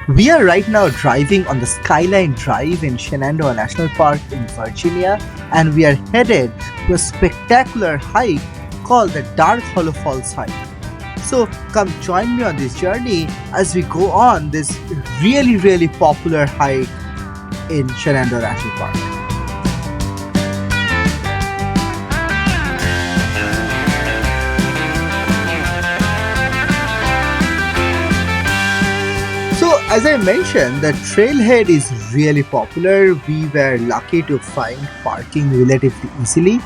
We are right now driving on the Skyline Drive in Shenandoah National Park in Virginia, and we are headed to a spectacular hike called the Dark Hollow Falls hike. So come join me on this journey as we go on this really popular hike in Shenandoah National Park. So, as I mentioned, the trailhead is really popular. We were lucky to find parking relatively easily,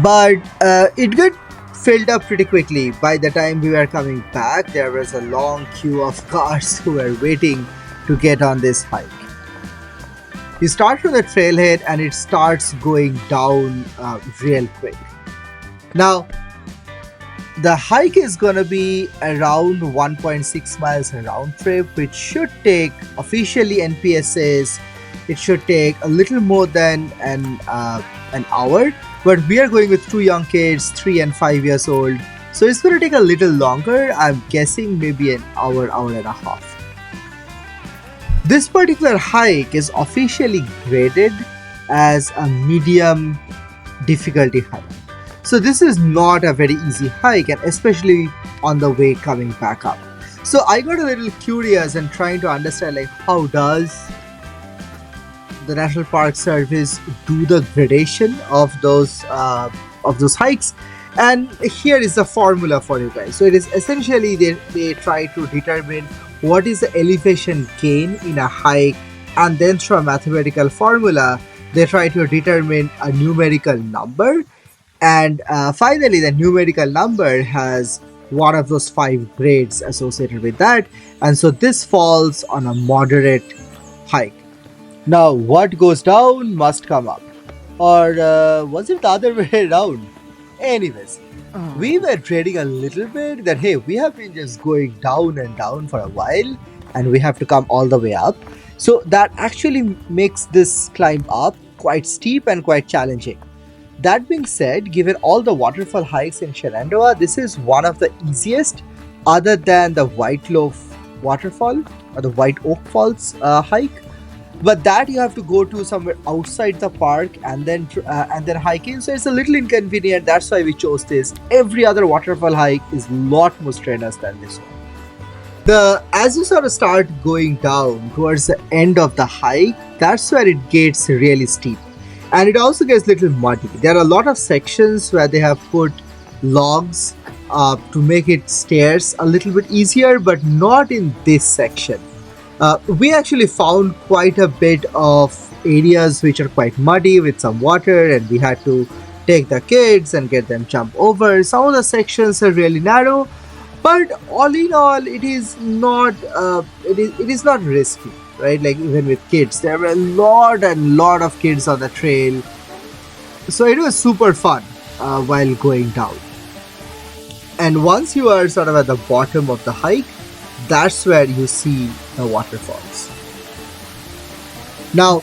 but it got filled up pretty quickly. By the time we were coming back, there was a long queue of cars who were waiting to get on this hike. You start from the trailhead and it starts going down real quick. Now, the hike is gonna be around 1.6 miles round trip, which should take officially NPSAs. It should take a little more than an hour, but we are going with two young kids, 3 and 5 years old, so it's gonna take a little longer. I'm guessing maybe an hour and a half. This particular hike is officially graded as a medium difficulty hike. So this is not a very easy hike, and especially on the way coming back up. So I got a little curious and trying to understand, like, how does the National Park Service do the gradation of those hikes? And here is the formula for you guys. So it is essentially they try to determine what is the elevation gain in a hike, and then through a mathematical formula they try to determine a numerical number. And finally, the numerical number has one of those 5 grades associated with that. And so this falls on a moderate hike. Now, what goes down must come up. Or was it the other way around? Anyways, we were trading a little bit that, hey, we have been just going down and down for a while, and we have to come all the way up. So that actually makes this climb up quite steep and quite challenging. That being said, given all the waterfall hikes in Shenandoah, this is one of the easiest, other than the White Loaf Waterfall or the White Oak Falls hike. But that you have to go to somewhere outside the park and then hiking. So it's a little inconvenient. That's why we chose this. Every other waterfall hike is a lot more strenuous than this one. As you sort of start going down towards the end of the hike, that's where it gets really steep. And it also gets a little muddy. There are a lot of sections where they have put logs to make it stairs a little bit easier, but not in this section. We actually found quite a bit of areas which are quite muddy with some water, and we had to take the kids and get them jump over. Some of the sections are really narrow, but all in all, it is not risky. Right, like even with kids, there were a lot of kids on the trail, so it was super fun while going down. And once you are sort of at the bottom of the hike, that's where you see the waterfalls. Now,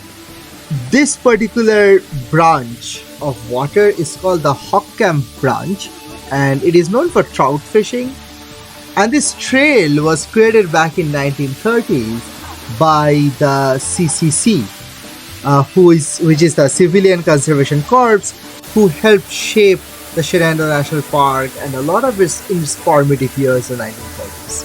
this particular branch of water is called the Hockcamp branch, and it is known for trout fishing. And this trail was created back in 1930s by the CCC, which is the Civilian Conservation Corps, who helped shape the Shenandoah National Park and a lot of its formative years in the 1930s.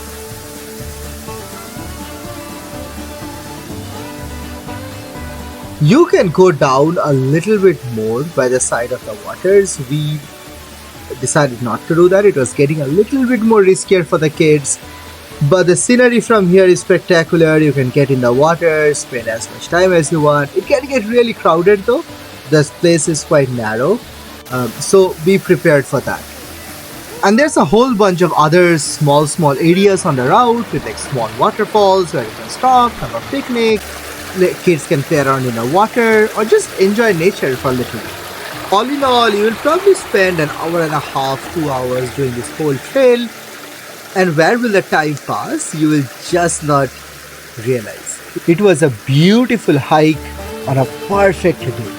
You can go down a little bit more by the side of the waters. We decided not to do that. It was getting a little bit more riskier for the kids. But the scenery from here is spectacular. You can get in the water, spend as much time as you want. It can get really crowded though. This place is quite narrow. So be prepared for that. And there's a whole bunch of other small areas on the route with like small waterfalls where you can stop, have a picnic. Kids can play around in the water or just enjoy nature for a little bit. All in all, you will probably spend an hour and a half, 2 hours doing this whole trail. And where will the time pass? You will just not realize. It was a beautiful hike on a perfect day.